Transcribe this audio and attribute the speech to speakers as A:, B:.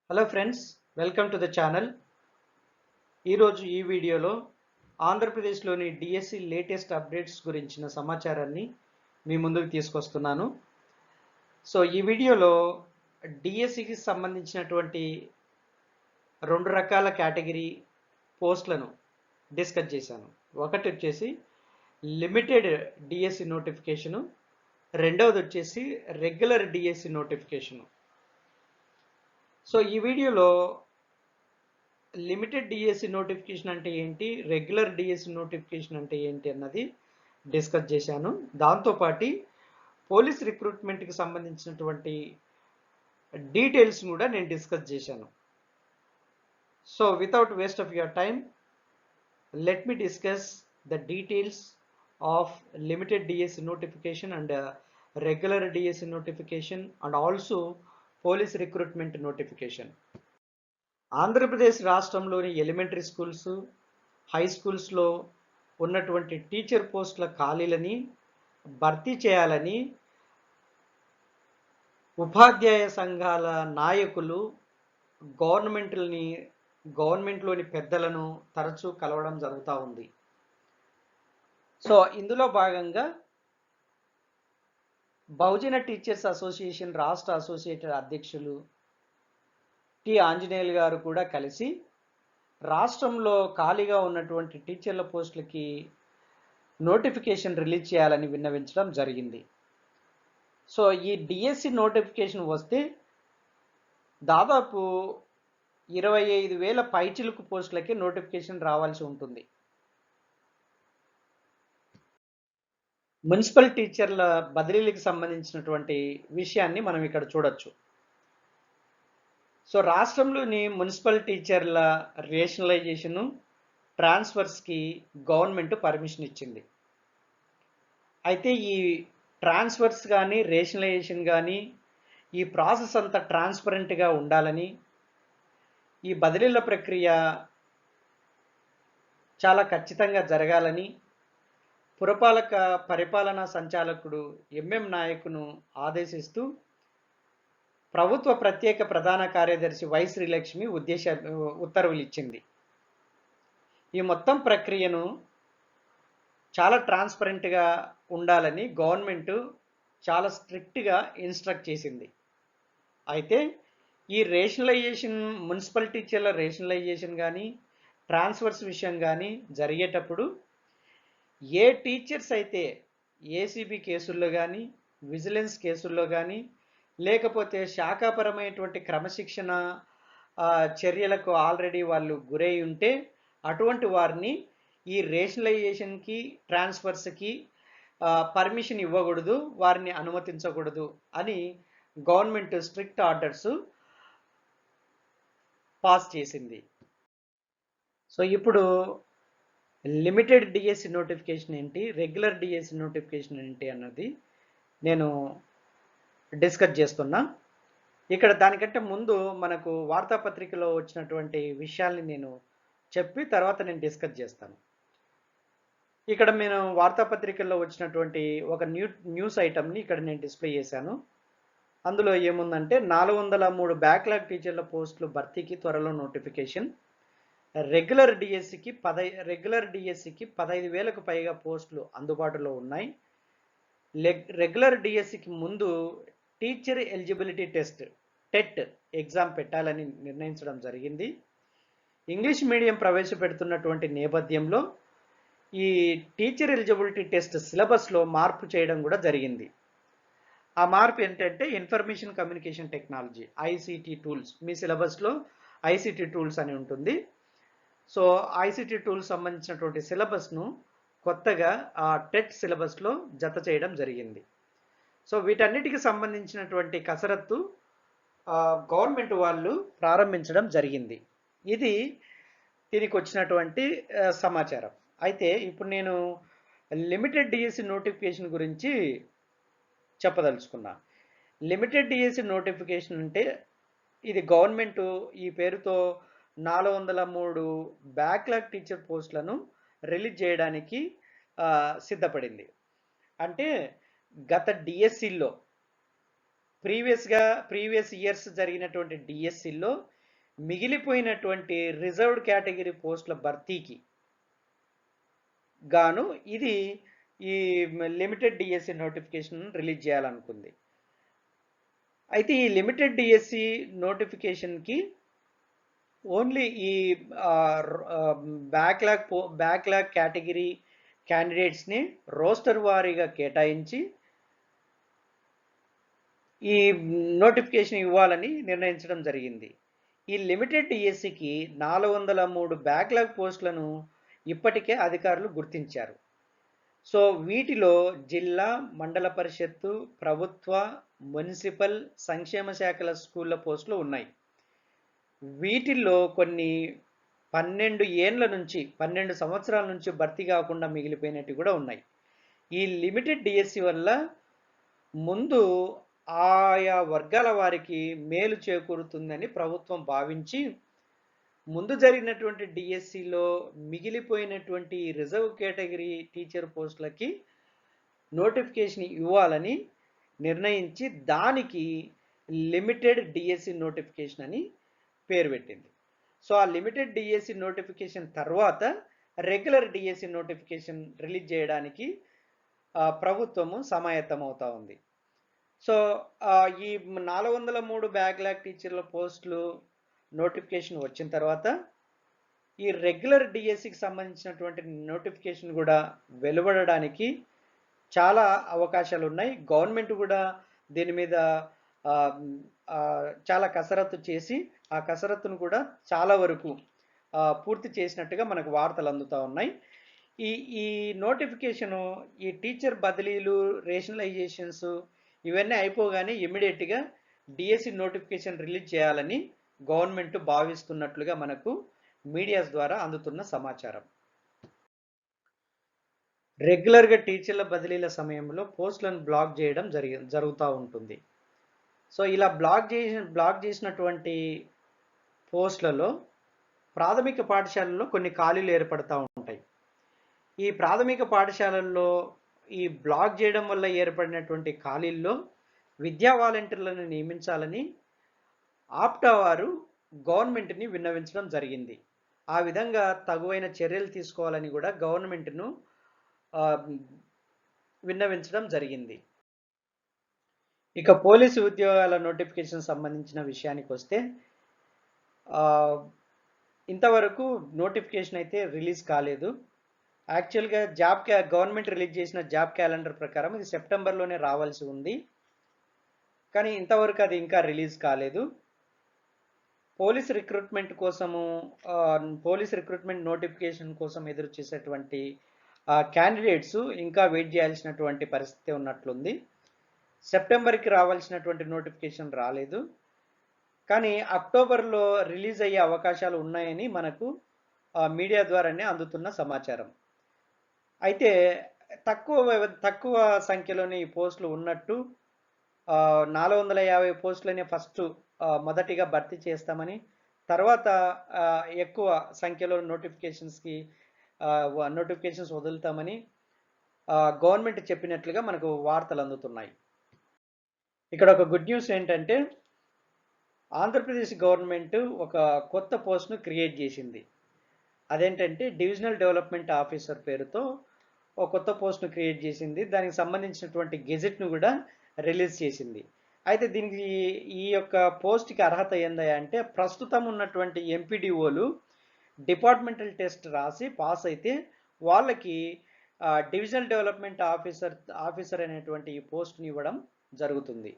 A: Hello friends, welcome to the channel. ఈరోజు ఈ వీడియోలో ఆంధ్రప్రదేశ్లోని డిఎస్సి లేటెస్ట్ అప్డేట్స్ గురించిన సమాచారాన్ని మీ ముందుకు తీసుకొస్తున్నాను. సో ఈ వీడియోలో డిఎస్సికి సంబంధించినటువంటి రెండు రకాల కేటగిరీ పోస్టులను డిస్కస్ చేశాను. ఒకటి వచ్చేసి లిమిటెడ్ డిఎస్సి నోటిఫికేషను, రెండవది వచ్చేసి రెగ్యులర్ డిఎస్సి నోటిఫికేషను. సో ఈ వీడియోలో లిమిటెడ్ డిఎస్సి నోటిఫికేషన్ అంటే ఏంటి, రెగ్యులర్ డిఎస్సి నోటిఫికేషన్ అంటే ఏంటి అన్నది డిస్కస్ చేశాను. దాంతోపాటు పోలీస్ రిక్రూట్మెంట్కి సంబంధించినటువంటి డీటెయిల్స్ కూడా నేను డిస్కస్ చేశాను. So without waste of your time, let me discuss the details of limited DSC notification and regular DSC notification and also police recruitment notification. Andhra Pradesh రాష్ట్రంలోని ఎలిమెంటరీ స్కూల్స్, హై స్కూల్స్లో ఉన్నటువంటి teacher పోస్టుల ఖాళీలని భర్తీ చేయాలని ఉపాధ్యాయ సంఘాల నాయకులు గవర్నమెంట్లోని పెద్దలను తరచూ కలవడం జరుగుతూ ఉంది. సో ఇందులో భాగంగా బహుజన టీచర్స్ అసోసియేషన్ రాష్ట్ర అసోసియేటెడ్ అధ్యక్షులు టి ఆంజనేయులు గారు కూడా కలిసి రాష్ట్రంలో ఖాళీగా ఉన్నటువంటి టీచర్ల పోస్టులకి నోటిఫికేషన్ రిలీజ్ చేయాలని విన్నవించడం జరిగింది. సో ఈ డిఎస్సి నోటిఫికేషన్ వస్తే దాదాపు 25,000 పైచిలుకు పోస్టులకి నోటిఫికేషన్ రావాల్సి ఉంటుంది. మున్సిపల్ టీచర్ల బదిలీలకు సంబంధించినటువంటి విషయాన్ని మనం ఇక్కడ చూడొచ్చు. సో రాష్ట్రంలోని మున్సిపల్ టీచర్ల రేషనలైజేషను, ట్రాన్స్ఫర్స్కి గవర్నమెంట్ పర్మిషన్ ఇచ్చింది. అయితే ఈ ట్రాన్స్ఫర్స్ కానీ రేషనలైజేషన్ కానీ ఈ ప్రాసెస్ అంతా ట్రాన్స్పరెంట్గా ఉండాలని, ఈ బదిలీల ప్రక్రియ చాలా ఖచ్చితంగా జరగాలని పరిపాలనా సంచాలకుడు ఎంఎం నాయకును ఆదేశిస్తూ ప్రభుత్వ ప్రత్యేక ప్రధాన కార్యదర్శి వై శ్రీలక్ష్మి ఉత్తర్వులు ఇచ్చింది. ఈ మొత్తం ప్రక్రియను చాలా ట్రాన్స్పరెంట్గా ఉండాలని గవర్నమెంట్ చాలా స్ట్రిక్ట్గా ఇన్స్ట్రక్ట్ చేసింది. అయితే ఈ రేషనలైజేషన్, మున్సిపల్ టీచర్ల రేషనలైజేషన్ కానీ ట్రాన్స్ఫర్స్ విషయం కానీ జరిగేటప్పుడు ఏ టీచర్స్ అయితే ఏసీబీ కేసుల్లో కానీ, విజిలెన్స్ కేసుల్లో కానీ, లేకపోతే శాఖాపరమైనటువంటి క్రమశిక్షణ చర్యలకు ఆల్రెడీ వాళ్ళు గురై ఉంటే అటువంటి వారిని ఈ రేషనలైజేషన్కి, ట్రాన్స్ఫర్స్కి పర్మిషన్ ఇవ్వకూడదు, వారిని అనుమతించకూడదు అని గవర్నమెంట్ స్ట్రిక్ట్ ఆర్డర్స్ పాస్ చేసింది. సో ఇప్పుడు లిమిటెడ్ డిఎస్సి నోటిఫికేషన్ ఏంటి, రెగ్యులర్ డిఎస్సి నోటిఫికేషన్ ఏంటి అన్నది నేను డిస్కస్ చేస్తున్నా. ఇక్కడ దానికంటే ముందు మనకు వార్తాపత్రికలో వచ్చినటువంటి విషయాల్ని నేను చెప్పి తర్వాత నేను డిస్కస్ చేస్తాను. ఇక్కడ నేను వార్తాపత్రికల్లో వచ్చినటువంటి ఒక న్యూస్ ఐటమ్ని ఇక్కడ నేను డిస్ప్లే చేశాను. అందులో ఏముందంటే 403 బ్యాక్లాగ్ టీచర్ల పోస్టులు భర్తీకి త్వరలో నోటిఫికేషన్, రెగ్యులర్ డిఎస్సికి 15,000కు పైగా పోస్టులు అందుబాటులో ఉన్నాయి. రెగ్యులర్ డిఎస్సికి ముందు teacher eligibility test TET exam పెట్టాలని నిర్ణయించడం జరిగింది. ఇంగ్లీష్ మీడియం ప్రవేశపెడుతున్నటువంటి నేపథ్యంలో ఈ టీచర్ ఎలిజిబిలిటీ టెస్ట్ సిలబస్లో మార్పు చేయడం కూడా జరిగింది. ఆ మార్పు ఏంటంటే information communication technology, ICT tools. మీ సిలబస్లో ఐసిటి టూల్స్ అని ఉంటుంది. సో ఐసిటి టూల్స్ సంబంధించినటువంటి సిలబస్ను కొత్తగా ఆ టెట్ సిలబస్లో జత చేయడం జరిగింది. సో వీటన్నిటికి సంబంధించినటువంటి కసరత్తు గవర్నమెంట్ వాళ్ళు ప్రారంభించడం జరిగింది. ఇది దీనికి వచ్చినటువంటి సమాచారం. అయితే ఇప్పుడు నేను లిమిటెడ్ డిఎస్సి నోటిఫికేషన్ గురించి చెప్పదలుచుకున్నా. లిమిటెడ్ డిఎస్సి నోటిఫికేషన్ అంటే ఇది గవర్నమెంట్ ఈ పేరుతో 403 బ్యాక్లాగ్ టీచర్ పోస్టులను రిలీజ్ చేయడానికి సిద్ధపడింది. అంటే గత డిఎస్సిల్లో ప్రీవియస్ ఇయర్స్ జరిగినటువంటి డిఎస్సిల్లో మిగిలిపోయినటువంటి రిజర్వ్డ్ కేటగిరీ పోస్టుల భర్తీకి గాను ఇది ఈ లిమిటెడ్ డిఎస్సి నోటిఫికేషన్ రిలీజ్ చేయాలనుకుంది. అయితే ఈ లిమిటెడ్ డిఎస్సి నోటిఫికేషన్కి ఓన్లీ ఈ బ్యాక్లాగ్ కేటగిరీ క్యాండిడేట్స్ని రోస్టర్ వారీగా కేటాయించి ఈ నోటిఫికేషన్ ఇవ్వాలని నిర్ణయించడం జరిగింది. ఈ లిమిటెడ్ డిఎస్సికి 403 బ్యాక్లాగ్ పోస్టులను ఇప్పటికే అధికారులు గుర్తించారు. సో వీటిలో జిల్లా, మండల పరిషత్తు, ప్రభుత్వ, మున్సిపల్, సంక్షేమ శాఖల స్కూళ్ళ పోస్టులు ఉన్నాయి. వీటిల్లో కొన్ని 12 సంవత్సరాల నుంచి భర్తీ కాకుండా మిగిలిపోయినట్టు కూడా ఉన్నాయి. ఈ లిమిటెడ్ డిఎస్సి వల్ల ముందు ఆయా వర్గాల వారికి మేలు చేకూరుతుందని ప్రభుత్వం భావించి ముందు జరిగినటువంటి డిఎస్సిలో మిగిలిపోయినటువంటి రిజర్వ్ కేటగిరీ టీచర్ పోస్టులకి నోటిఫికేషన్ ఇవ్వాలని నిర్ణయించి దానికి లిమిటెడ్ డిఎస్సి నోటిఫికేషన్ అని పేరు పెట్టింది. సో ఆ లిమిటెడ్ డిఎస్సి నోటిఫికేషన్ తర్వాత రెగ్యులర్ డిఎస్సి నోటిఫికేషన్ రిలీజ్ చేయడానికి ప్రభుత్వము సమాయత్తం అవుతా ఉంది. సో ఈ 403 బ్యాక్లాగ్ టీచర్ల పోస్టులు నోటిఫికేషన్ వచ్చిన తర్వాత ఈ రెగ్యులర్ డిఎస్సికి సంబంధించినటువంటి నోటిఫికేషన్ కూడా వెలువడడానికి చాలా అవకాశాలు ఉన్నాయి. గవర్నమెంట్ కూడా దీని మీద చాలా కసరత్తు చేసి ఆ కసరత్తును కూడా చాలా వరకు పూర్తి చేసినట్టుగా మనకు వార్తలు అందుతూ ఉన్నాయి. ఈ నోటిఫికేషను ఈ టీచర్ బదిలీలు, రేషనలైజేషన్స్ ఇవన్నీ అయిపోగానే ఇమ్మీడియట్గా డిఎస్సి నోటిఫికేషన్ రిలీజ్ చేయాలని గవర్నమెంట్ భావిస్తున్నట్లుగా మనకు మీడియాస్ ద్వారా అందుతున్న సమాచారం. రెగ్యులర్గా టీచర్ల బదిలీల సమయంలో పోస్టులను బ్లాక్ చేయడం జరుగుతూ ఉంటుంది. సో ఇలా బ్లాక్ చేసినటువంటి పోస్టులలో ప్రాథమిక పాఠశాలల్లో కొన్ని ఖాళీలు ఏర్పడుతూ ఉంటాయి. ఈ ప్రాథమిక పాఠశాలల్లో ఈ బ్లాక్ చేయడం వల్ల ఏర్పడినటువంటి ఖాళీల్లో విద్యా వాలంటీర్లను నియమించాలని ఆప్టా వారు గవర్నమెంట్ని విన్నవించడం జరిగింది. ఆ విధంగా తగువైన చర్యలు తీసుకోవాలని కూడా గవర్నమెంట్ను విన్నవించడం జరిగింది. ఇక పోలీసు ఉద్యోగాల నోటిఫికేషన్ సంబంధించిన విషయానికి వస్తే ఇంతవరకు నోటిఫికేషన్ అయితే రిలీజ్ కాలేదు. యాక్చువల్గా గవర్నమెంట్ రిలీజ్ చేసిన జాబ్ క్యాలెండర్ ప్రకారం ఇది సెప్టెంబర్లోనే రావాల్సి ఉంది, కానీ ఇంతవరకు అది ఇంకా రిలీజ్ కాలేదు. పోలీస్ రిక్రూట్మెంట్ నోటిఫికేషన్ కోసం ఎదురు చేసేటువంటి క్యాండిడేట్స్ ఇంకా వెయిట్ చేయాల్సినటువంటి పరిస్థితి ఉన్నట్లుంది. సెప్టెంబర్కి రావాల్సినటువంటి నోటిఫికేషన్ రాలేదు, కానీ అక్టోబర్లో రిలీజ్ అయ్యే అవకాశాలు ఉన్నాయని మనకు మీడియా ద్వారానే అందుతున్న సమాచారం. అయితే తక్కువ సంఖ్యలోనే ఈ పోస్టులు ఉన్నట్టు 450 పోస్టులనే ఫస్ట్ మొదటిగా భర్తీ చేస్తామని, తర్వాత ఎక్కువ సంఖ్యలో నోటిఫికేషన్స్ వదులుతామని గవర్నమెంట్ చెప్పినట్లుగా మనకు వార్తలు అందుతున్నాయి. ఇక్కడ ఒక గుడ్ న్యూస్ ఏంటంటే ఆంధ్రప్రదేశ్ గవర్నమెంట్ ఒక కొత్త పోస్ట్ను క్రియేట్ చేసింది. అదేంటంటే డివిజనల్ డెవలప్మెంట్ ఆఫీసర్ పేరుతో ఒక కొత్త పోస్ట్ను క్రియేట్ చేసింది. దానికి సంబంధించినటువంటి గెజెట్ను కూడా రిలీజ్ చేసింది. అయితే దీనికి ఈ యొక్క పోస్ట్కి అర్హత ఏందా అంటే ప్రస్తుతం ఉన్నటువంటి ఎంపీడీఓలు డిపార్ట్మెంటల్ టెస్ట్ రాసి పాస్ అయితే వాళ్ళకి డివిజనల్ డెవలప్మెంట్ ఆఫీసర్ అనేటువంటి ఈ పోస్ట్ని ఇవ్వడం జరుగుతుంది.